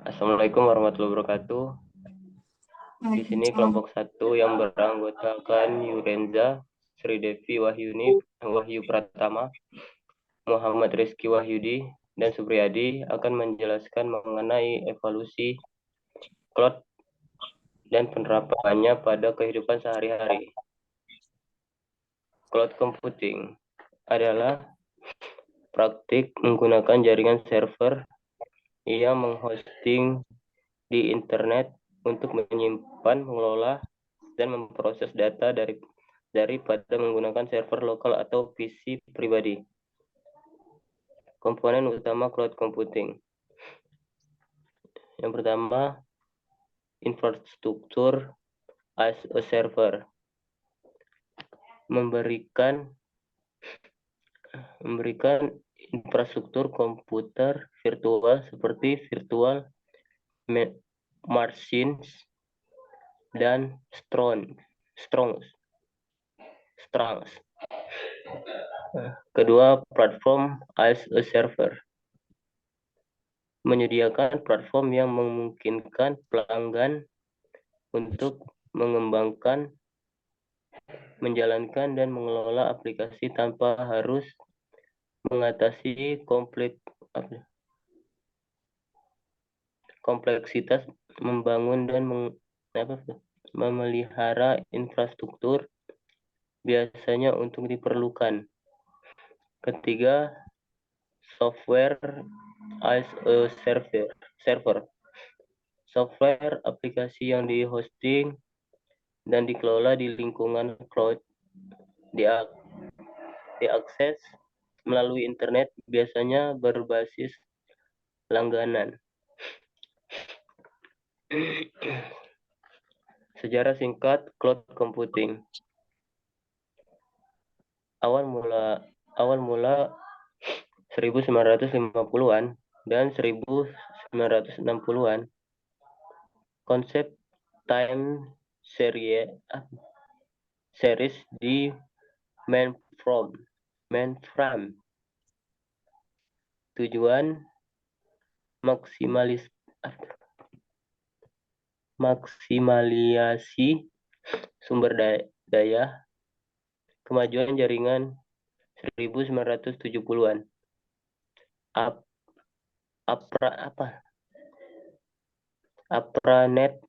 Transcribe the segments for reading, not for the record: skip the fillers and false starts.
Assalamualaikum warahmatullahi wabarakatuh. Di sini Waalaikumsalam. kelompok 1 yang beranggotakan Yurenza, Sri Devi Wahyu Pratama, Muhammad Rizky Wahyudi, dan Supriyadi akan menjelaskan mengenai evolusi cloud dan penerapannya pada kehidupan sehari-hari. Cloud computing adalah praktik menggunakan jaringan server yang menghosting di internet untuk menyimpan, mengelola, dan memproses data daripada menggunakan server lokal atau PC pribadi. Komponen utama cloud computing. Yang pertama, infrastruktur as a server. Memberikan infrastruktur komputer virtual seperti virtual machines dan Strongs. Kedua, platform as a server. Menyediakan platform yang memungkinkan pelanggan untuk mengembangkan, menjalankan, dan mengelola aplikasi tanpa harus mengatasi kompleksitas membangun dan memelihara infrastruktur biasanya untuk diperlukan. Ketiga, software as a server. Software aplikasi yang di-hosting dan dikelola di lingkungan cloud diakses melalui internet, biasanya berbasis langganan. Sejarah singkat cloud computing. Awal mula 1950-an dan 1960-an, konsep time series di mainframe. Tujuan maksimalisasi sumber daya, kemajuan jaringan 1970-an. APRANET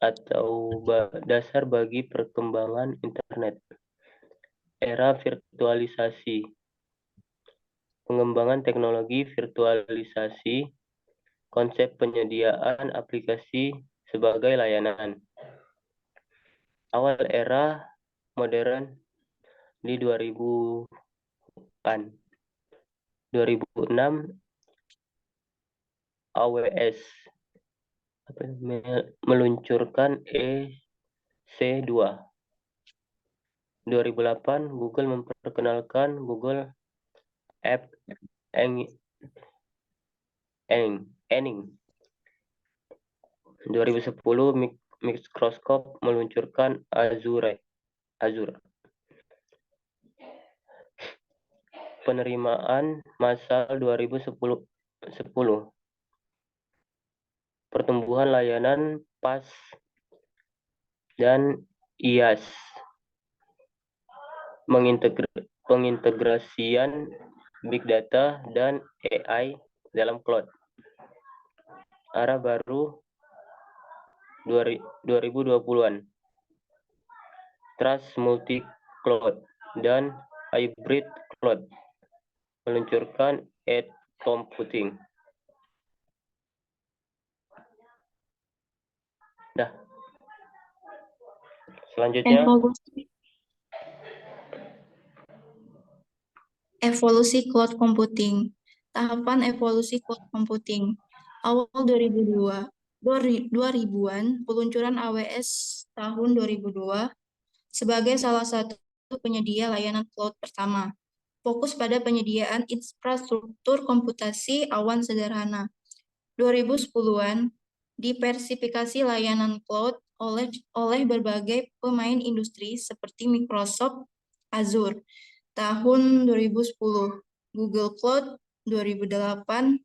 atau dasar bagi perkembangan internet. Era virtualisasi. Pengembangan teknologi virtualisasi, konsep penyediaan aplikasi sebagai layanan. Awal era modern di 2000-an. 2006 AWS meluncurkan EC2. 2008 Google memperkenalkan Google App Engine. 2010 Microsoft meluncurkan Azure. Penerimaan massal 2010. Pertumbuhan layanan PaaS dan IaaS. Pengintegrasian Big Data dan AI dalam cloud. Arah baru 2020-an. Trust multi-cloud dan hybrid cloud. Meluncurkan edge computing. Dah. Selanjutnya. Evolusi cloud computing. Tahapan evolusi cloud computing. Awal 2000-an, peluncuran AWS tahun 2002 sebagai salah satu penyedia layanan cloud pertama. Fokus pada penyediaan infrastruktur komputasi awan sederhana. 2010-an, diversifikasi layanan cloud oleh berbagai pemain industri seperti Microsoft Azure. Tahun 2010, Google Cloud, 2008,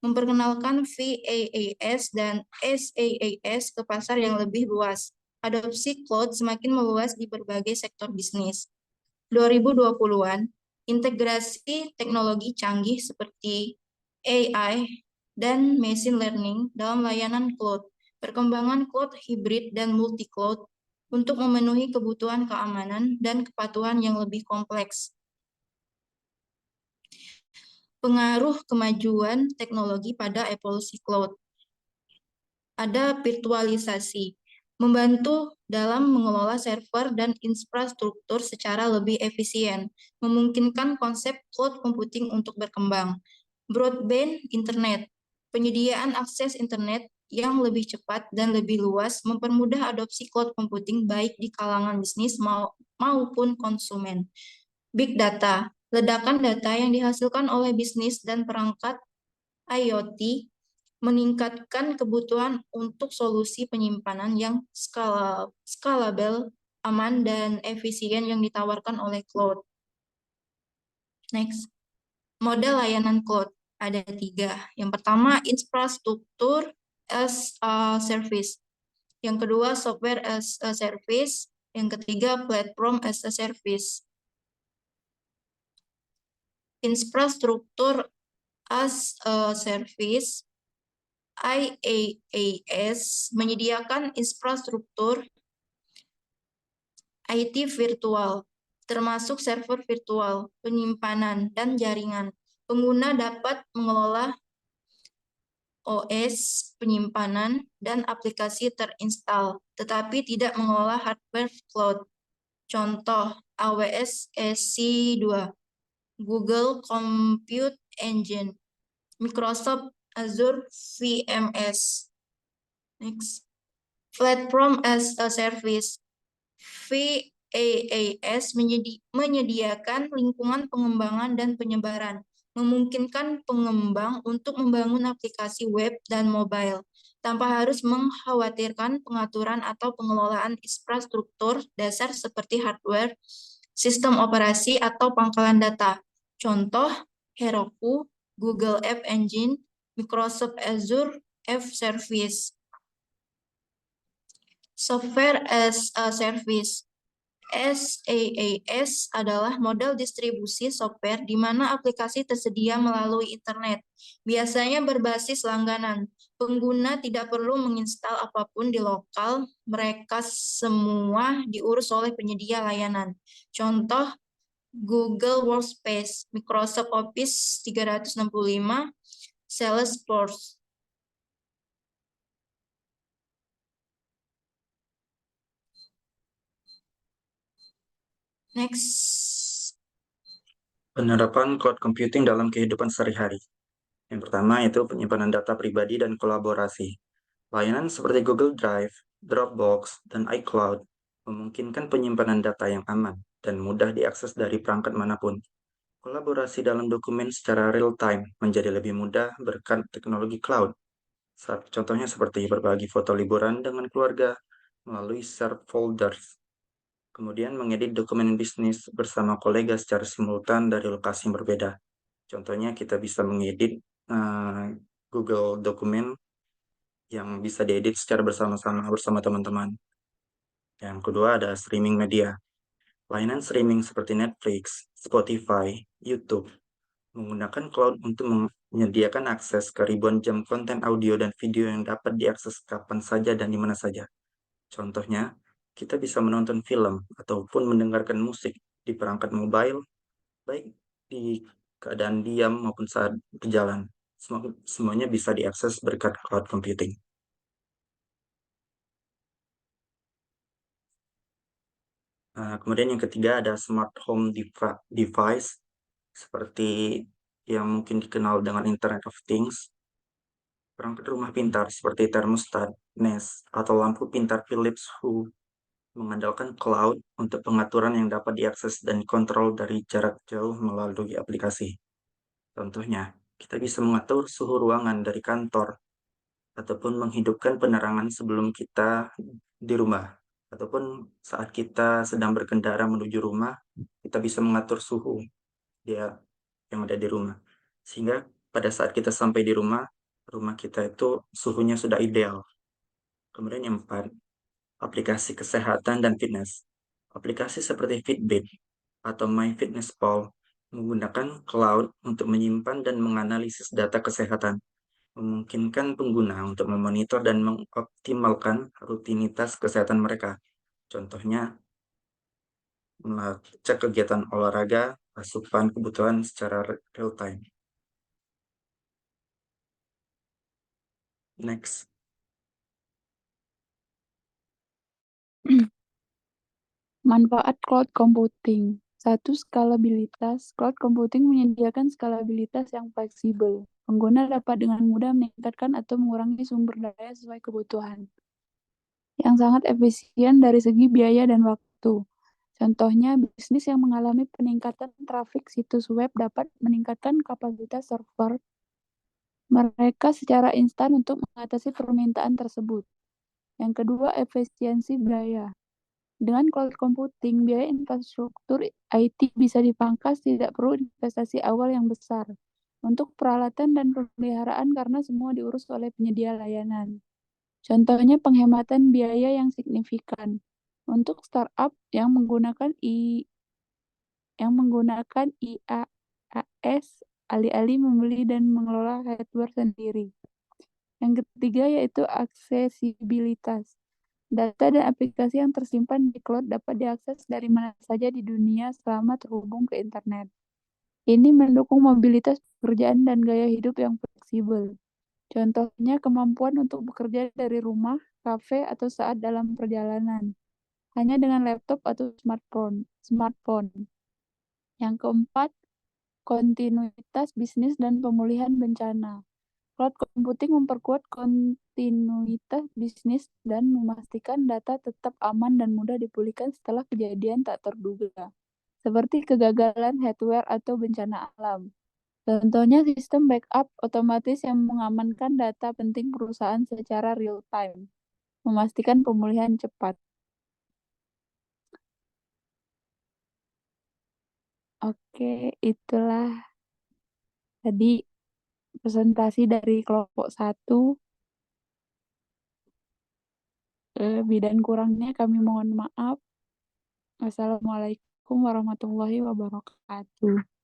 memperkenalkan VAAS dan SaaS ke pasar yang lebih luas. Adopsi cloud semakin meluas di berbagai sektor bisnis. 2020-an, integrasi teknologi canggih seperti AI dan machine learning dalam layanan cloud, perkembangan cloud hybrid dan multi-cloud untuk memenuhi kebutuhan keamanan dan kepatuhan yang lebih kompleks. Pengaruh kemajuan teknologi pada evolusi cloud. Ada virtualisasi, membantu dalam mengelola server dan infrastruktur secara lebih efisien, memungkinkan konsep cloud computing untuk berkembang. Broadband internet, penyediaan akses internet yang lebih cepat dan lebih luas mempermudah adopsi cloud computing baik di kalangan bisnis maupun konsumen. Big data, ledakan data yang dihasilkan oleh bisnis dan perangkat IoT meningkatkan kebutuhan untuk solusi penyimpanan yang scalable, aman, dan efisien yang ditawarkan oleh cloud. Next, model layanan cloud ada 3. Yang pertama, infrastruktur as a service. Yang kedua, software as a service. Yang ketiga, platform as a service. Infrastruktur as a service IaaS menyediakan infrastruktur IT virtual, termasuk server virtual, penyimpanan, dan jaringan. Pengguna dapat mengelola OS, penyimpanan, dan aplikasi terinstal, tetapi tidak mengelola hardware cloud. Contoh, AWS EC2, Google Compute Engine, Microsoft Azure VMS. Next. Platform as a Service. VaaS menyediakan lingkungan pengembangan dan penyebaran, memungkinkan pengembang untuk membangun aplikasi web dan mobile tanpa harus mengkhawatirkan pengaturan atau pengelolaan infrastruktur dasar seperti hardware, sistem operasi, atau pangkalan data. Contoh, Heroku, Google App Engine, Microsoft Azure App Service. Software as a Service. SaaS adalah model distribusi software di mana aplikasi tersedia melalui internet, biasanya berbasis langganan. Pengguna tidak perlu menginstal apapun di lokal, mereka semua diurus oleh penyedia layanan. Contoh, Google Workspace, Microsoft Office 365, Salesforce. Next. Penerapan cloud computing dalam kehidupan sehari-hari. Yang pertama yaitu penyimpanan data pribadi dan kolaborasi. Layanan seperti Google Drive, Dropbox, dan iCloud memungkinkan penyimpanan data yang aman dan mudah diakses dari perangkat manapun. Kolaborasi dalam dokumen secara real-time menjadi lebih mudah berkat teknologi cloud. Contohnya seperti berbagi foto liburan dengan keluarga melalui shared folders. Kemudian mengedit dokumen bisnis bersama kolega secara simultan dari lokasi yang berbeda. Contohnya kita bisa mengedit Google dokumen yang bisa diedit secara bersama-sama bersama teman-teman. Yang kedua ada streaming media. Layanan streaming seperti Netflix, Spotify, YouTube menggunakan cloud untuk menyediakan akses ke ribuan jam konten audio dan video yang dapat diakses kapan saja dan di mana saja. Contohnya, kita bisa menonton film ataupun mendengarkan musik di perangkat mobile, baik di keadaan diam maupun saat berjalan. Semuanya bisa diakses berkat cloud computing. Kemudian yang ketiga ada smart home device, seperti yang mungkin dikenal dengan Internet of Things. Perangkat rumah pintar seperti termostat, Nest, atau lampu pintar Philips Hue mengandalkan cloud untuk pengaturan yang dapat diakses dan dikontrol dari jarak jauh melalui aplikasi. Contohnya, kita bisa mengatur suhu ruangan dari kantor, ataupun menghidupkan penerangan sebelum kita di rumah, ataupun saat kita sedang berkendara menuju rumah, kita bisa mengatur suhu dia yang ada di rumah. Sehingga pada saat kita sampai di rumah kita itu suhunya sudah ideal. Kemudian yang 4, aplikasi kesehatan dan fitness. Aplikasi seperti Fitbit atau MyFitnessPal menggunakan cloud untuk menyimpan dan menganalisis data kesehatan, memungkinkan pengguna untuk memonitor dan mengoptimalkan rutinitas kesehatan mereka. Contohnya, cek kegiatan olahraga, asupan kebutuhan secara real time. Next. Manfaat cloud computing. 1. Skalabilitas. Cloud computing menyediakan skalabilitas yang fleksibel. Pengguna dapat dengan mudah meningkatkan atau mengurangi sumber daya sesuai kebutuhan. Yang sangat efisien dari segi biaya dan waktu. Contohnya, bisnis yang mengalami peningkatan trafik situs web dapat meningkatkan kapasitas server mereka secara instan untuk mengatasi permintaan tersebut. Yang kedua, efisiensi biaya. Dengan cloud computing, biaya infrastruktur IT bisa dipangkas, tidak perlu investasi awal yang besar untuk peralatan dan pemeliharaan karena semua diurus oleh penyedia layanan. Contohnya penghematan biaya yang signifikan untuk startup yang menggunakan IaaS alih-alih membeli dan mengelola hardware sendiri. Yang ketiga yaitu aksesibilitas. Data dan aplikasi yang tersimpan di cloud dapat diakses dari mana saja di dunia selama terhubung ke internet. Ini mendukung mobilitas pekerjaan dan gaya hidup yang fleksibel. Contohnya kemampuan untuk bekerja dari rumah, kafe, atau saat dalam perjalanan. Hanya dengan laptop atau smartphone. Yang keempat, kontinuitas bisnis dan pemulihan bencana. Cloud computing memperkuat kontinuitas bisnis dan memastikan data tetap aman dan mudah dipulihkan setelah kejadian tak terduga, seperti kegagalan hardware atau bencana alam. Contohnya sistem backup otomatis yang mengamankan data penting perusahaan secara real time, memastikan pemulihan cepat. Oke, itulah tadi presentasi dari kelompok 1. Lebih dan kurangnya kami mohon maaf. Wassalamualaikum warahmatullahi wabarakatuh.